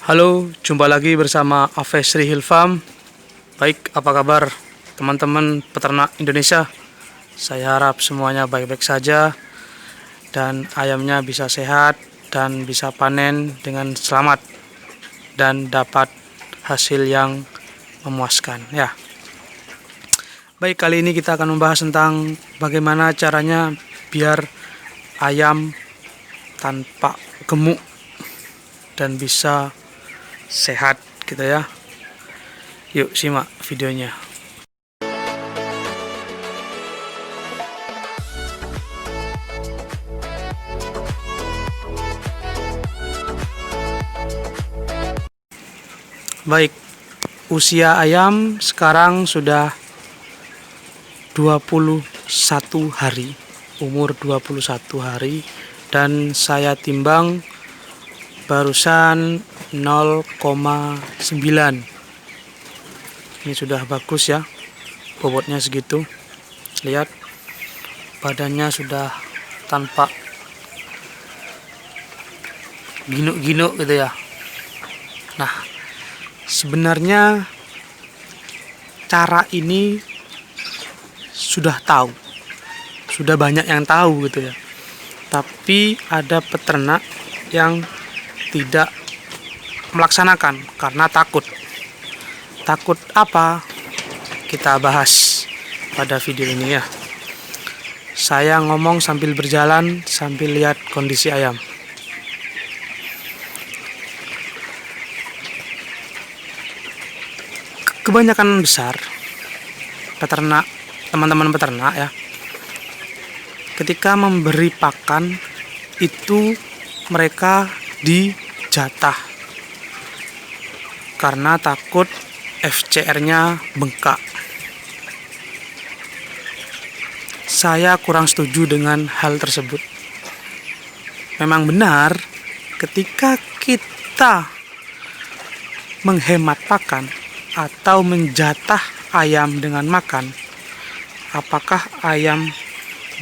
Halo, jumpa lagi bersama Avesri Hill Farm. Baik, apa kabar teman-teman peternak Indonesia? Saya harap semuanya baik-baik saja dan ayamnya bisa sehat dan bisa panen dengan selamat dan dapat hasil yang memuaskan ya. Baik, kali ini kita akan membahas tentang bagaimana caranya biar ayam tanpa gemuk dan bisa sehat gitu ya. Yuk simak videonya. Baik, usia ayam sekarang sudah 21 hari, umur 21 hari, dan saya timbang barusan 0,9. Ini sudah bagus ya, bobotnya segitu. Lihat, badannya sudah tanpa ginuk-ginuk gitu ya. Nah, sebenarnya cara ini sudah banyak yang tahu gitu ya. Tapi ada peternak yang tidak melaksanakan karena takut. Takut apa? Kita bahas pada video ini ya. Saya ngomong sambil berjalan, sambil lihat kondisi ayam. Kebanyakan besar peternak, teman-teman peternak ya, ketika memberi pakan itu mereka dijatah karena takut FCR-nya bengkak. Saya kurang setuju dengan hal tersebut. Memang benar, ketika kita menghemat pakan atau menjatah ayam dengan makan, apakah ayam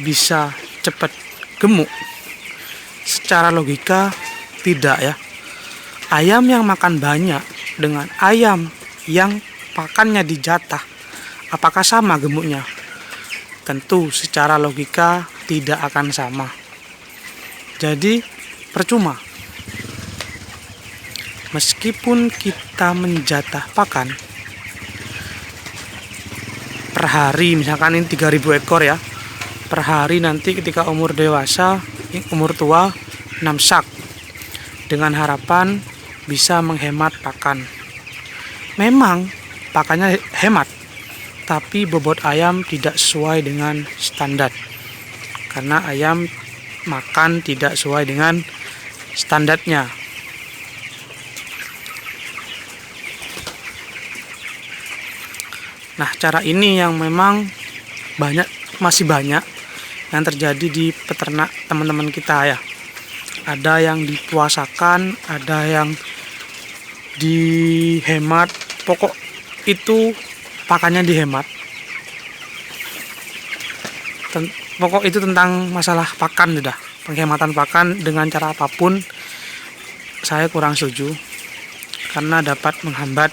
bisa cepat gemuk? Secara logika tidak ya. Ayam yang makan banyak dengan ayam yang pakannya dijatah, apakah sama gemuknya? Tentu secara logika tidak akan sama. Jadi percuma. Meskipun kita menjatah pakan per hari, misalkan ini 3000 ekor ya, per hari nanti ketika umur dewasa, umur tua 6 sak, dengan harapan bisa menghemat pakan. Memang pakannya hemat, tapi bobot ayam tidak sesuai dengan standar karena ayam makan tidak sesuai dengan standarnya. Nah, cara ini yang memang masih banyak yang terjadi di peternak teman-teman kita ya. Ada yang dipuasakan, ada yang dihemat, pokok itu pakannya dihemat. Pokok itu tentang masalah pakan sudah. Penghematan pakan dengan cara apapun saya kurang setuju karena dapat menghambat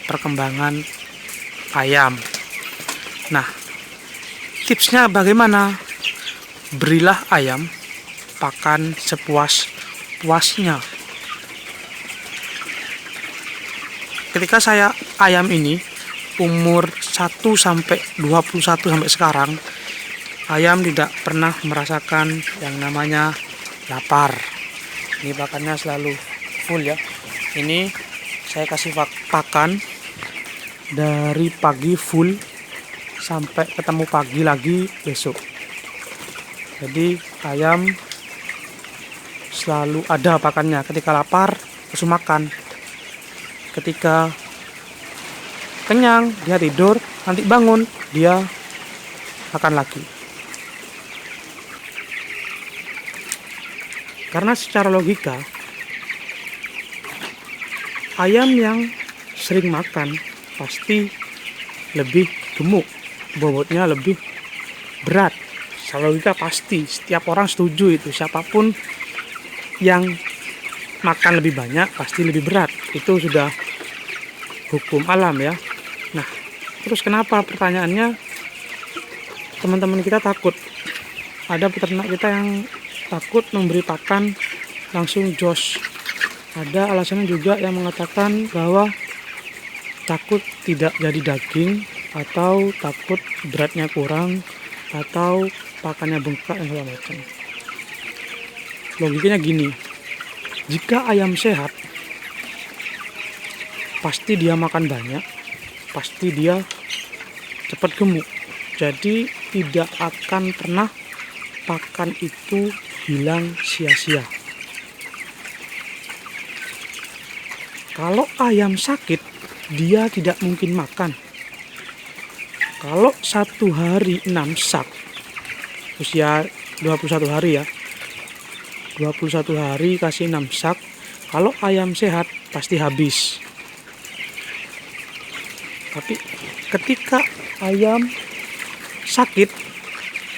perkembangan ayam. Nah, tipsnya bagaimana? Berilah ayam pakan sepuas-puasnya. Ketika ayam ini umur 1 sampai 21 sampai sekarang, ayam tidak pernah merasakan yang namanya lapar. Ini pakannya selalu full ya. Ini saya kasih pakan dari pagi full sampai ketemu pagi lagi besok. Jadi ayam selalu ada pakannya. Ketika lapar langsung makan, ketika kenyang dia tidur, nanti bangun dia makan lagi. Karena secara logika ayam yang sering makan pasti lebih gemuk, bobotnya lebih berat. Secara logika pasti, setiap orang setuju itu. Siapapun yang makan lebih banyak pasti lebih berat. Itu sudah hukum alam ya. Nah, terus kenapa pertanyaannya teman-teman kita takut? Ada peternak kita yang takut memberi pakan langsung jos. Ada alasannya juga yang mengatakan bahwa takut tidak jadi daging, atau takut beratnya kurang, atau pakannya bengkak dan segala macam. Logikanya gini, jika ayam sehat pasti dia makan banyak, pasti dia cepat gemuk. Jadi tidak akan pernah pakan itu hilang sia-sia. Kalau ayam sakit, dia tidak mungkin makan. Kalau 1 hari 6 sak, usia 21 hari ya, 21 hari kasih 6 sak, kalau ayam sehat pasti habis. Tapi ketika ayam sakit,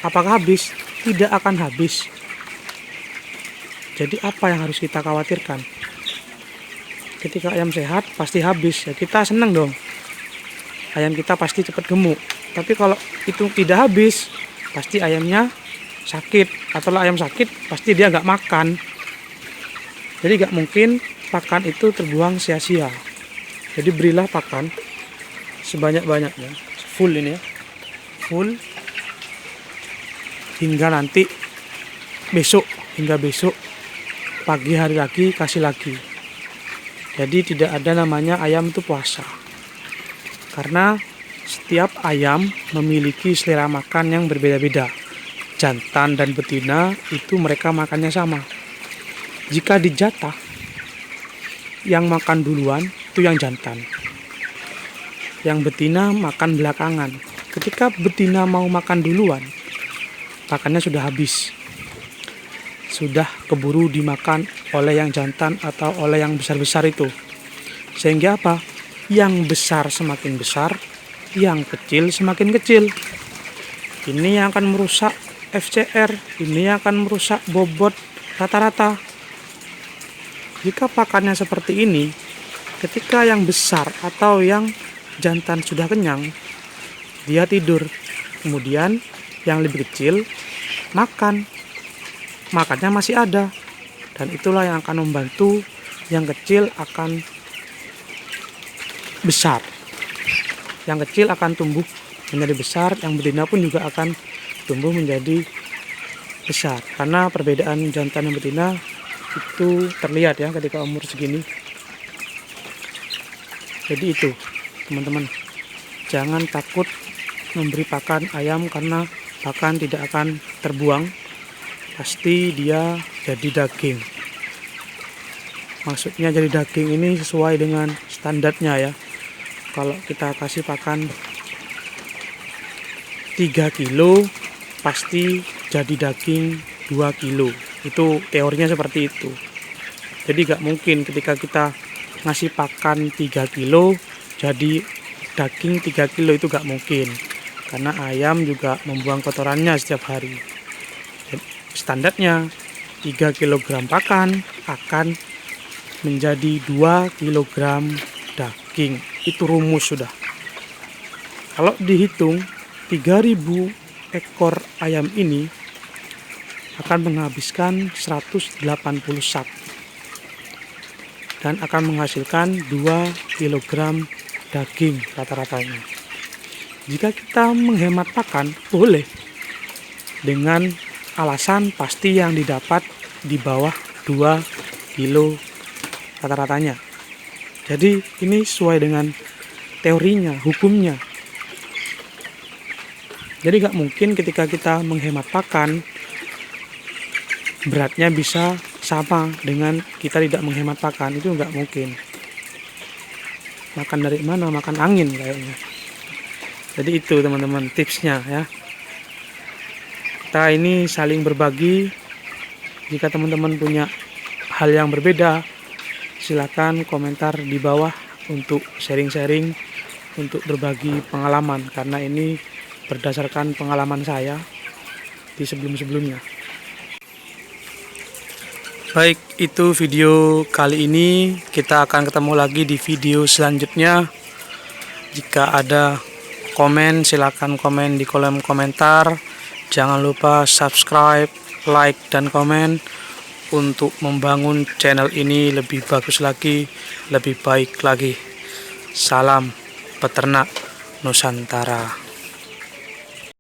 apakah habis? Tidak akan habis. Jadi apa yang harus kita khawatirkan? Ketika ayam sehat pasti habis, ya kita senang dong, ayam kita pasti cepat gemuk. Tapi kalau itu tidak habis, pasti ayamnya sakit. Atau ayam sakit pasti dia nggak makan. Jadi nggak mungkin pakan itu terbuang sia-sia. Jadi berilah pakan sebanyak-banyaknya, full ini ya, full hingga nanti hingga besok pagi hari lagi kasih lagi. Jadi tidak ada namanya ayam itu puasa, karena setiap ayam memiliki selera makan yang berbeda-beda. Jantan dan betina itu mereka makannya sama. Jika dijatah, yang makan duluan itu yang jantan, yang betina makan belakangan. Ketika betina mau makan duluan, pakannya sudah habis, sudah keburu dimakan oleh yang jantan atau oleh yang besar-besar itu. Sehingga apa? Yang besar semakin besar, yang kecil semakin kecil. Ini yang akan merusak FCR, ini yang akan merusak bobot rata-rata. Jika pakannya seperti ini, ketika yang besar atau yang jantan sudah kenyang, dia tidur. Kemudian yang lebih kecil makan. Makannya masih ada, dan itulah yang akan membantu yang kecil akan besar, yang kecil akan tumbuh menjadi besar, yang betina pun juga akan tumbuh menjadi besar, karena perbedaan jantan dan betina itu terlihat ya ketika umur segini. Jadi itu teman-teman, jangan takut memberi pakan ayam, karena pakan tidak akan terbuang, pasti dia jadi daging. Maksudnya jadi daging ini sesuai dengan standarnya ya. Kalau kita kasih pakan 3 kilo, pasti jadi daging 2 kilo. Itu teorinya seperti itu. Jadi gak mungkin ketika kita ngasih pakan 3 kilo jadi daging 3 kilo, itu gak mungkin. Karena ayam juga membuang kotorannya setiap hari. Standarnya 3 kg pakan akan menjadi 2 kg daging. Itu rumus sudah. Kalau dihitung 3000 ekor ayam ini akan menghabiskan 180 sak dan akan menghasilkan 2 kg daging rata-ratanya. Jika kita menghemat pakan, boleh, dengan alasan pasti yang didapat di bawah 2 kilo rata-ratanya. Jadi ini sesuai dengan teorinya, hukumnya. Jadi gak mungkin ketika kita menghemat pakan beratnya bisa sama dengan kita tidak menghemat pakan. Itu gak mungkin. Makan dari mana? Makan angin kayaknya. Jadi itu teman-teman tipsnya ya. Kita ini saling berbagi. Jika teman-teman punya hal yang berbeda, silakan komentar di bawah untuk sharing-sharing, untuk berbagi pengalaman, karena ini berdasarkan pengalaman saya di sebelum-sebelumnya. Baik, itu video kali ini. Kita akan ketemu lagi di video selanjutnya. Jika ada komen, silakan komen di kolom komentar. Jangan lupa subscribe, like, dan komen untuk membangun channel ini lebih bagus lagi, lebih baik lagi. Salam peternak Nusantara.